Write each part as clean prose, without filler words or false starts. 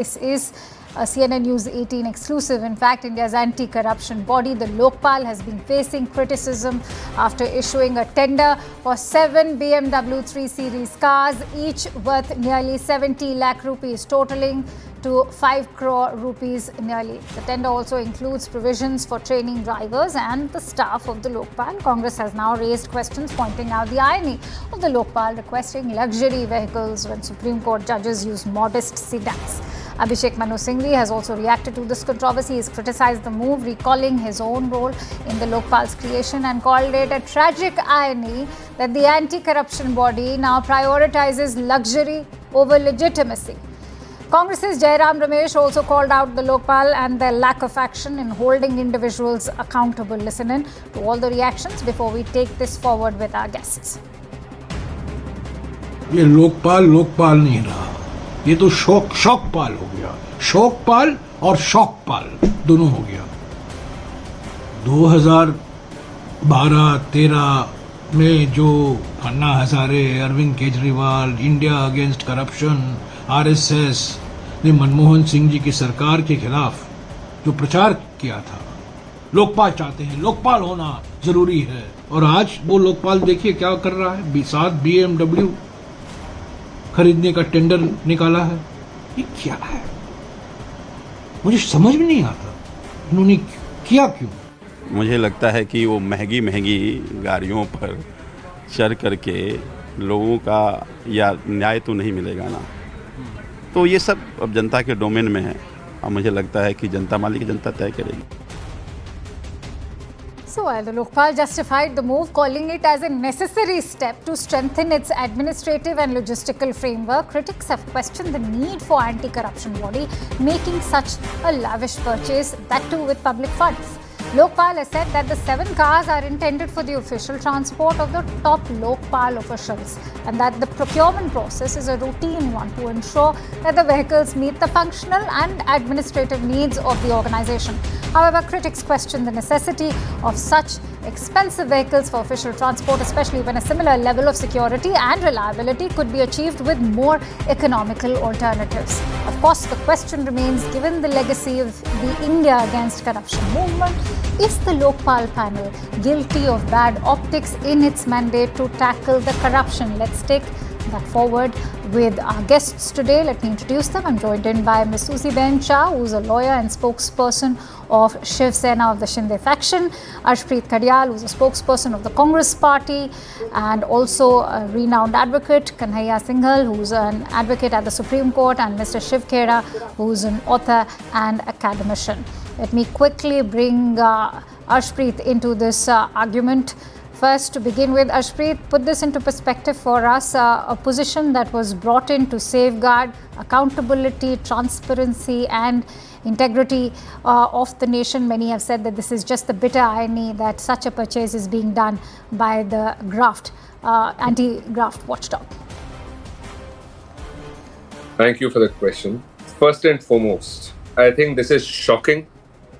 This is a CNN News 18 exclusive. In fact, India's anti-corruption body, the Lokpal, has been facing criticism after issuing a tender for 7 BMW 3 Series cars, each worth nearly 70 lakh rupees, totaling to 5 crore rupees nearly. The tender also includes provisions for training drivers and the staff of the Lokpal. Congress has now raised questions pointing out the irony of the Lokpal requesting luxury vehicles when Supreme Court judges use modest sedans. Abhishek Manu Singhvi has also reacted to this controversy. He has criticized the move, recalling his own role in the Lokpal's creation and called it a tragic irony that the anti-corruption body now prioritizes luxury over legitimacy. Congress's Jairam Ramesh also called out the Lokpal and their lack of action in holding individuals accountable. Listen in to all the reactions before we take this forward with our guests. ये लोकपाल नहीं रहा, ये तो शौकपाल हो गया। शौकपाल और शौकपाल दोनों हो गया। 2012-13 में जो Anna Hazare, Arvind Kejriwal, India against corruption, RSS ने मनमोहन सिंह जी की सरकार के खिलाफ जो प्रचार किया था, लोकपाल चाहते हैं, लोकपाल होना जरूरी है, और आज वो लोकपाल देखिए क्या कर रहा है। 7 BMW खरीदने का टेंडर निकाला है। ये क्या है, मुझे समझ में नहीं आता इन्होंने किया क्यों। मुझे लगता है कि वो महंगी गाड़ियों पर चढ़ करके लोगों का या न्याय तो नहीं मिलेगा ना, तो ये सब अब जनता के डोमेन में है और मुझे लगता है कि जनता मालिक जनता तय करेगी। So while the Lokpal justified the move, calling it as a necessary step to strengthen its administrative and logistical framework, critics have questioned the need for anti-corruption body making such a lavish purchase, that too with public funds. Lokpal has said that the 7 cars are intended for the official transport of the top Lokpal officials and that the procurement process is a routine one to ensure that the vehicles meet the functional and administrative needs of the organization. However, critics question the necessity of such expensive vehicles for official transport, especially when a similar level of security and reliability could be achieved with more economical alternatives. Of course, the question remains, given the legacy of the India Against Corruption movement, is the Lokpal panel guilty of bad optics in its mandate to tackle the corruption? Let's take that forward with our guests today. Let me introduce them. I'm joined in by Ms. Susie Ben Shah, who's a lawyer and spokesperson of Shiv Sena of the Shinde faction, Arshpreet Kadyal, who's a spokesperson of the Congress party, and also a renowned advocate, Kanhaiya Singhal, who's an advocate at the Supreme Court, and Mr. Shiv Khera, who's an author and academician. Let me quickly bring Arshpreet into this argument. First, to begin with, Arshpreet, put this into perspective for us, a position that was brought in to safeguard accountability, transparency and integrity of the nation. Many have said that this is just the bitter irony that such a purchase is being done by the anti-graft watchdog. Thank you for the question. First and foremost, I think this is shocking.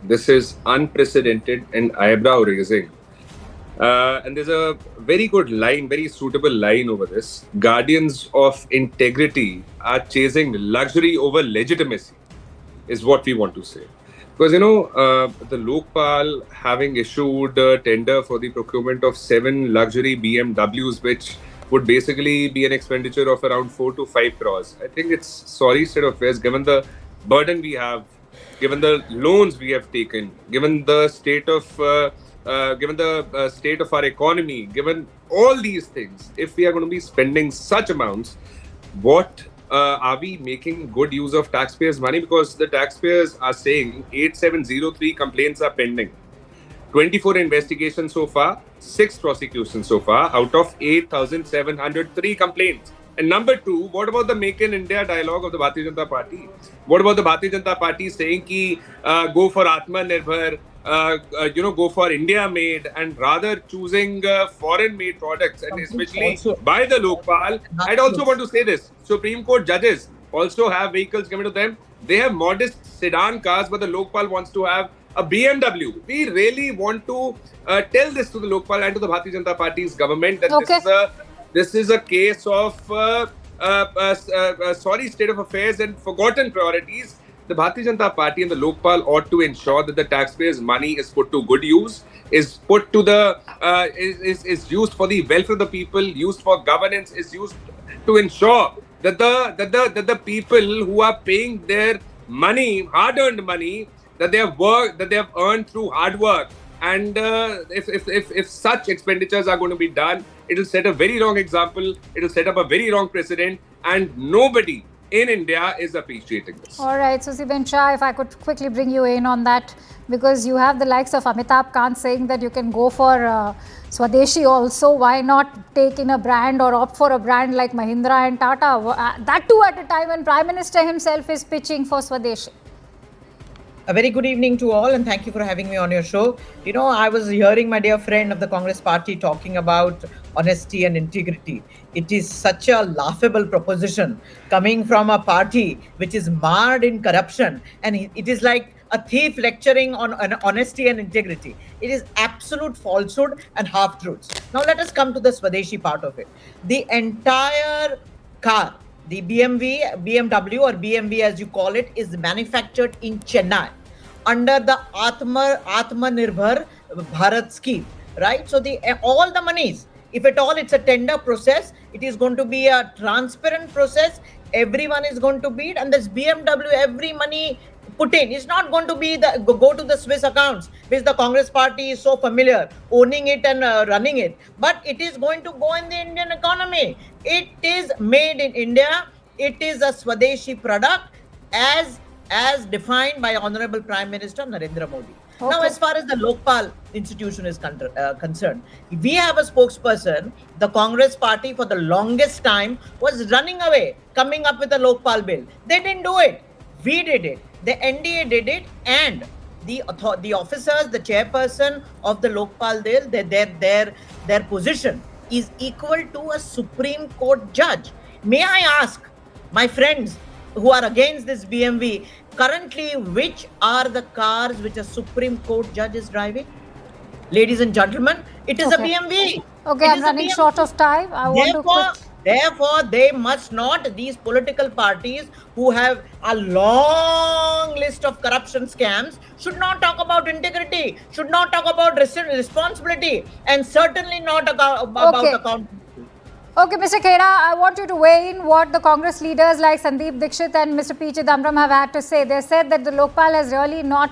This is unprecedented and eyebrow-raising. And there's a very good line, very suitable line over this. Guardians of integrity are chasing luxury over legitimacy, is what we want to say. Because, the Lokpal having issued a tender for the procurement of 7 luxury BMWs, which would basically be an expenditure of around 4 to 5 crores. I think it's sorry state of affairs, given the burden we have, given the loans we have taken, given the state of state of our economy, given all these things, if we are going to be spending such amounts, what are we making good use of taxpayers' money? Because the taxpayers are saying 8703 complaints are pending, 24 investigations so far, 6 prosecutions so far out of 8,703 complaints. And number 2, what about the Make in India dialogue of the Bharatiya Janata Party? What about the Bharatiya Janata Party saying ki go for Atmanirbhar, go for India-made, and rather choosing foreign-made products, and especially by the Lokpal. I'd also want to say this. Supreme Court judges also have vehicles given to them. They have modest sedan cars, but the Lokpal wants to have a BMW. We really want to tell this to the Lokpal and to the Bharatiya Janata Party's government that this is a case of sorry state of affairs and forgotten priorities, the Bharatiya Janata Party and the Lokpal ought to ensure that the taxpayers' money is put to good use, is put to the is used for the welfare of the people, used for governance, is used to ensure that the people who are paying their money, hard-earned money, that they have earned through hard work. And if such expenditures are going to be done, it will set a very wrong example. It will set up a very wrong precedent, and nobody in India is appreciating this. All right, so Siben Shah, if I could quickly bring you in on that, because you have the likes of Amitabh Kant saying that you can go for Swadeshi also. Why not take in a brand or opt for a brand like Mahindra and Tata? That too at a time when Prime Minister himself is pitching for Swadeshi. A very good evening to all, and thank you for having me on your show. You know, I was hearing my dear friend of the Congress party talking about honesty and integrity. It is such a laughable proposition coming from a party which is marred in corruption, and it is like a thief lecturing on honesty and integrity. It is absolute falsehood and half-truths. Now let us come to the Swadeshi part of it. The entire car, the BMW or BMW as you call it, is manufactured in Chennai under the Atmanirbhar Bharat scheme, right? So all the monies, if at all it's a tender process, it is going to be a transparent process. Everyone is going to bid, and this BMW, every money put in is not going to be go to the Swiss accounts, which the Congress party is so familiar owning it and running it, but it is going to go in the Indian economy. It is made in India. It is a Swadeshi product as defined by Honorable Prime Minister Narendra Modi. Okay. Now, as far as the Lokpal institution is concerned, we have a spokesperson. The Congress party for the longest time was running away, coming up with a Lokpal bill. They didn't do it. We did it. The NDA did it, and the officers, the chairperson of the Lokpal bill, their position is equal to a Supreme Court judge. May I ask my friends who are against this BMW, currently which are the cars which a Supreme Court judge is driving? Ladies and gentlemen, it is a BMW. Okay, I'm running short of time. Therefore, they must not, these political parties who have a long list of corruption scams, should not talk about integrity, should not talk about responsibility, and certainly not about accountability. Okay, Mr. Khera, I want you to weigh in what the Congress leaders like Sandeep Dixit and Mr. P. Chidambaram have had to say. They said that the Lokpal has really not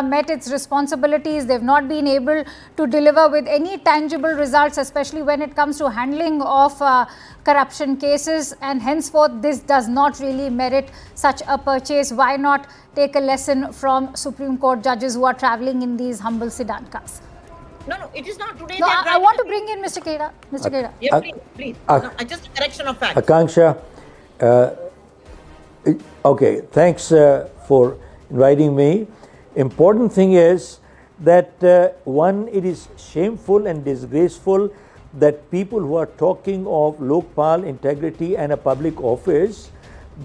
met its responsibilities. They've not been able to deliver with any tangible results, especially when it comes to handling of corruption cases, and henceforth this does not really merit such a purchase. Why not take a lesson from Supreme Court judges who are travelling in these humble sedan cars? No, it is not today. No, I want to bring in Mr. Khera. Mr. Khera. Yeah, please. No, just a correction of facts. Akanksha, okay, thanks for inviting me. Important thing is that one, it is shameful and disgraceful that people who are talking of Lokpal integrity and a public office,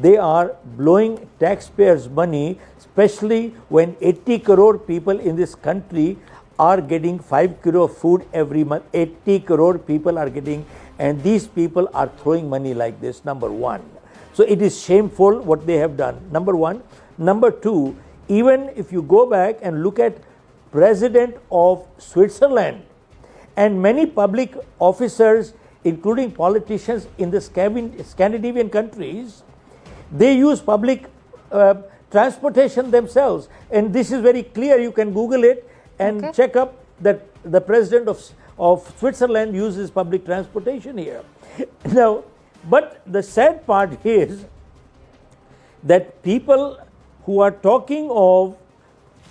they are blowing taxpayers' money, especially when 80 crore people in this country are getting 5 kilo of food every month. 80 crore people are getting, and these people are throwing money like this, number one. So it is shameful what they have done, number one. Number two, even if you go back and look at President of Switzerland and many public officers, including politicians in the Scandinavian countries, they use public transportation themselves. And this is very clear, you can Google it and check up that the president of Switzerland uses public transportation here. Now, but the sad part is that people who are talking of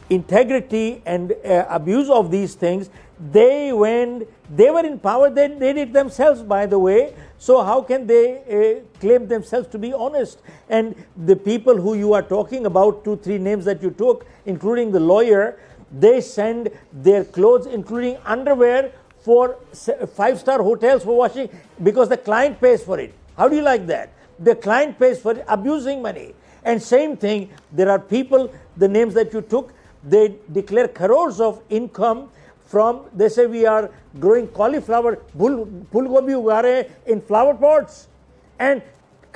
integrity and abuse of these things, when they were in power, they did it themselves, by the way. So how can they claim themselves to be honest? And the people who you are talking about, 2-3 names that you took, including the lawyer, they send their clothes, including underwear, for 5-star hotels for washing because the client pays for it. How do you like that? The client pays for it, abusing money. And same thing, there are people, the names that you took, they declare crores of income from, they say we are growing cauliflower, pul gobi uga rahe in flower pots. And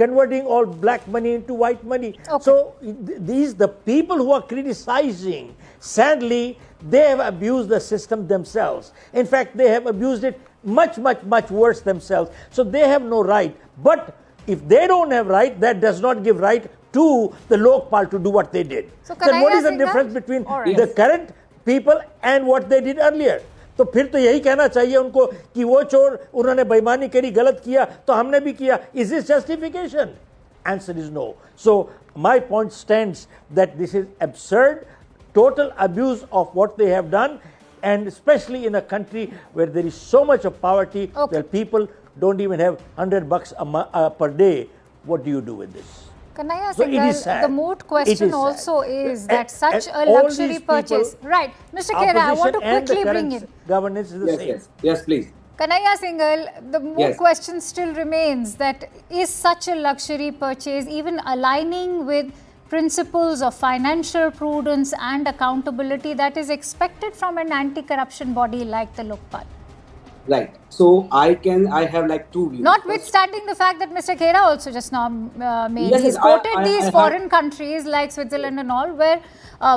converting all black money into white money. Okay. So the people who are criticizing, sadly, they have abused the system themselves. In fact, they have abused it much worse themselves. So they have no right. But if they don't have right, that does not give right to the Lokpal to do what they did. So then what is the Kanhaiya difference Singhal? between All right. the current people and what they did earlier? तो फिर तो यही कहना चाहिए उनको कि वो चोर उन्होंने बेईमानी करी, गलत किया, तो हमने भी किया. Is this justification? Answer is no. So my point stands that this is absurd, total abuse of what they have done, and especially in a country where there is so much of poverty, Okay. where people don't even have $100 per day. What do you do with this? Kanhaiya So it is Singhal, sad. the moot It question is also sad. is that such a all luxury these people, purchase. Right. Mr. Khera, I want to Opposition and the quickly bring current in. governance is the same. Yes, please. Kanhaiya Singhal, the moot Yes. question still remains that is such a luxury purchase even aligning with principles of financial prudence and accountability that is expected from an anti-corruption body like the Lokpal? Right. So I have like two views. Notwithstanding the fact that Mr. Khera also just now made, Yes, he's yes, quoted I these have- foreign countries like Switzerland and all, where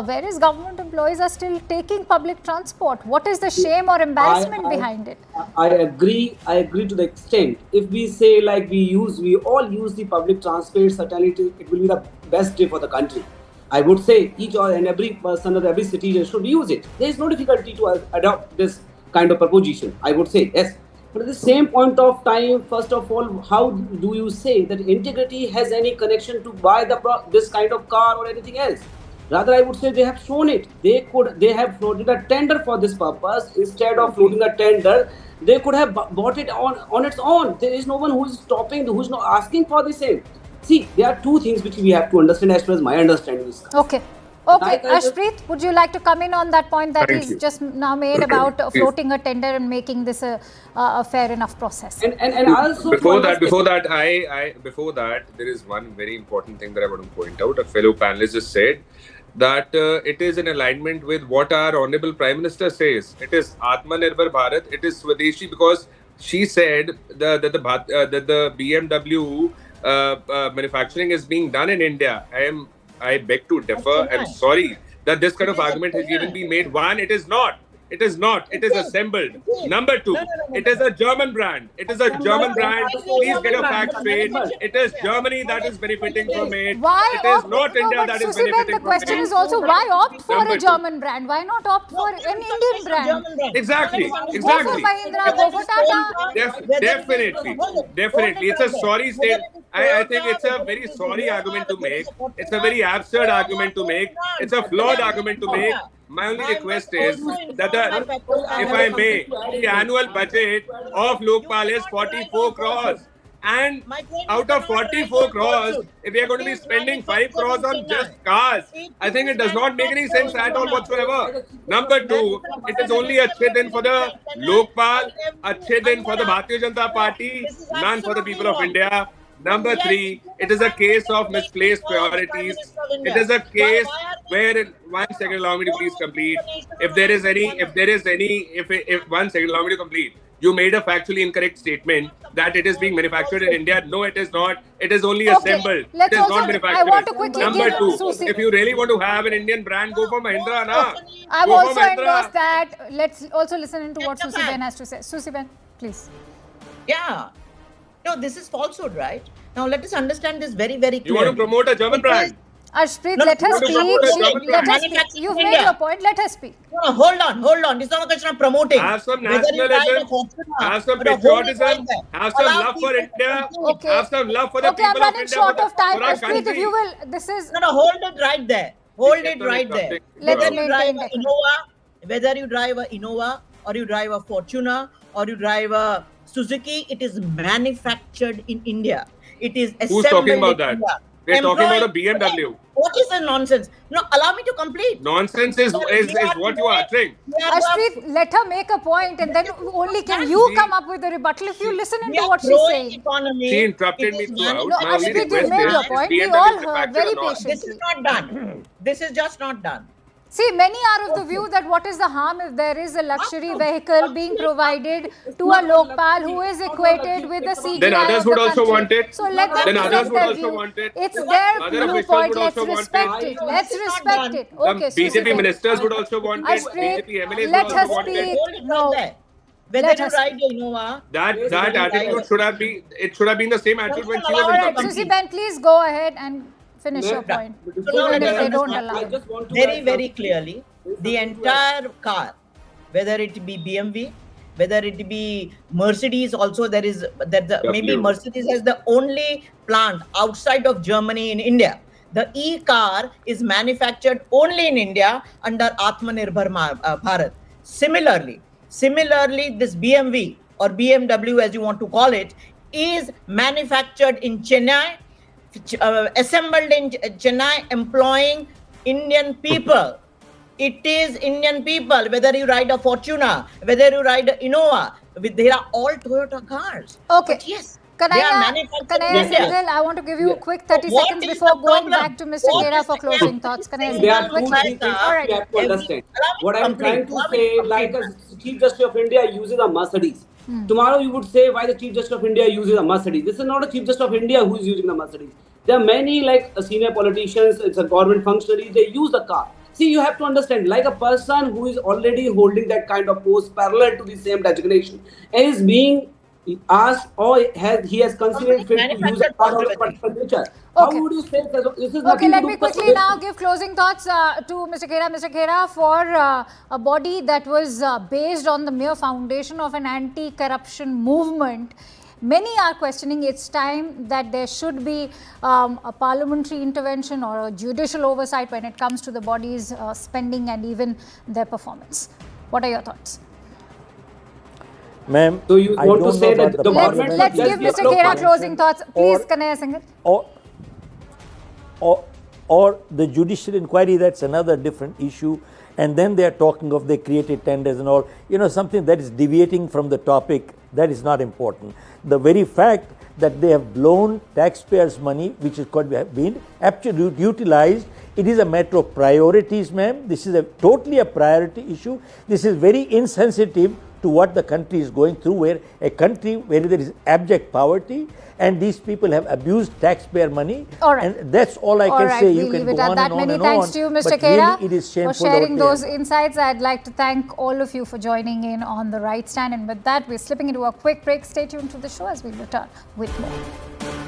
various government employees are still taking public transport. What is the shame or embarrassment behind it? I agree to the extent. If we say like we all use the public transport, certainly it will be the best day for the country. I would say each and every person or every citizen should use it. There is no difficulty to adopt this kind of proposition. I would say yes. But at the same point of time, first of all, how do you say that integrity has any connection to buy this kind of car or anything else? Rather, I would say they have shown it. They have floated a tender for this purpose. Instead of floating a tender, they could have bought it on its own. There is no one who is stopping, who is not asking for the same. See, there are two things which we have to understand as far as my understanding is concerned. Okay. Okay, Like I just- Ashpreet, would you like to come in on that point that Thank he's you. just now made about floating a tender and making this a fair enough process? And also Before to that, understand- before that, there is one very important thing that I want to point out. A fellow panelist just said that it is in alignment with what our Honorable Prime Minister says. It is Atmanirbhar Bharat. It is Swadeshi, because she said that the BMW manufacturing is being done in India. I beg to differ. I'm sorry that this kind of argument has even been made. One, it is not. It is not. It is assembled. Number two, it is a German brand. It is a German brand. Please get your facts straight. It is Germany that is benefiting from it. Why It is opt? not No, India but that is Susi Ben, benefiting the from question it. is also why opt for Number a two. German brand? Why not opt for an Indian brand? Exactly. Go for Exactly. Mahindra, go for Tata. Definitely. It's a sorry state. I think it's a very sorry argument to make. It's a very absurd argument to make. It's a flawed argument to make. My only request is that if I may, the annual budget of Lokpal is 44 crores. And out of 44 crores, if we are going to be spending 5 crores on just cars, I think it does not make any sense at all whatsoever. Number two, it is only a din for the Lokpal, a din for the Bharatiya Janata Party, none for the people of India. Number three, it is a case of misplaced priorities. It is a case where, one second, allow me to please complete. If one second, allow me to complete. You made a factually incorrect statement that it is being manufactured in India. No, it is not. It is only assembled. Let's It is also- not manufactured. I want to quickly Number give two, Susi- if you really want to have an Indian brand, go for Mahindra, na. I've Go for also Mahindra. endorsed that. Let's also listen into what Susi Ben has to say. Susi Ben, please. Yeah. No, this is falsehood, right? Now let us understand this very, very You want to clearly. promote a German brand? Ashpreet, No, let her no, speak. no, no, Let her speak. manufacturing You've in made India. your point. Let her speak. No, hold on. It's not a question of promoting. Have some Whether you drive a nationalism, Fortuner have some or a Honda patriotism, driver, have some allow love for people to India, compete. Okay. have some love for the Okay, I'm people of running India, short of time. for our Ashpreet, if country. you will, this is. No, hold it right there. Hold it Kept on right there. interrupting. Let's Whether you drive maintain a Innova, whether you drive a Innova or you drive a Fortuner or you drive a Suzuki, it is manufactured in India. It is assembled Who's talking about in that? India. We're talking about a Employee- BMW. What is the nonsense? No, allow me to complete. Nonsense is what you are uttering. Ashpreet, let her make a point and then only can you come up with a rebuttal if you listen into what she's saying. Economy. She interrupted It me is throughout. No, My only Ashpreet, you request made is, your is point. We BMW all heard manufactured very or not? patiently. This is not done. This is just not done. See, many are of the view that what is the harm if there is a luxury vehicle being provided to a Lokpal who is equated with the CGI Then others of the would also country. want it. So let them Then others present would their also view. want it. It's their Other officials viewpoint. would Let's also want respect it. it. Let's respect it. The Okay, BJP Susie, ministers would also want it. Harshpreet, BJP MLAs let would her also want speak. it. Hold it No. right there. Whether Let you us ride the Innova, That attitude should have been the same attitude when she was all in right, government. Susie Ben, please go ahead and finish your point, even if they don't allow I it. just want to very, add very something. clearly, the entire car, whether it be BMW, whether it be Mercedes, also there is maybe Mercedes has the only plant outside of Germany in India. The e-car is manufactured only in India under Atmanirbhar Bharat. Similarly, this BMW or BMW, as you want to call it, is manufactured in Chennai, assembled in Chennai, employing Indian people. It is Indian people, whether you ride a Fortuner, whether you ride a Innova, they are all Toyota cars. Okay. But yes, they are manufactured in India. Singhal, I want to give you a quick 30 What seconds is before the going problem? back to Mr. What Khera is for the- closing thoughts. Kanhaiya There Singhal, are two, quickly. three things All we right. have to understand. What I'm trying to Complete. say, like a Chief Justice of India uses a Mercedes. Tomorrow you would say why the Chief Justice of India uses a Mercedes. This is not a Chief Justice of India who is using the Mercedes. There are many like senior politicians, it's a government functionary, they use the car. See, you have to understand, like a person who is already holding that kind of post parallel to the same designation is being asked or he has considered fit to use a car of a particular nature. How Okay. would you say that this is Okay, nothing let to me do with quickly now give closing thoughts to Mr. Khera. Mr. Khera, for a body that was based on the mere foundation of an anti-corruption movement, many are questioning it's time that there should be a parliamentary intervention or a judicial oversight when it comes to the body's spending and even their performance. What are your thoughts? Ma'am, So you I want to don't say know that about the Let's, government let's should give just Mr. be a Khera local closing thoughts. Please, Kanhaiya Singhal. or the judicial inquiry, that's another different issue. And then they are talking of they created tenders and all. You know, something that is deviating from the topic, that is not important. The very fact that they have blown taxpayers' money, which could have been absolutely utilized, it is a matter of priorities, ma'am. This is totally a priority issue. This is very insensitive to what the country is going through, where a country where there is abject poverty and these people have abused taxpayer money. All right. And that's all I All can right, say. we'll You can leave it go at on that. and on Many and thanks on. to you, Mr. But Khera, really, it is for shameful sharing out those there. insights. I'd like to thank all of you for joining in on The Right Stand. And with that, we're slipping into a quick break. Stay tuned to the show as we return with more.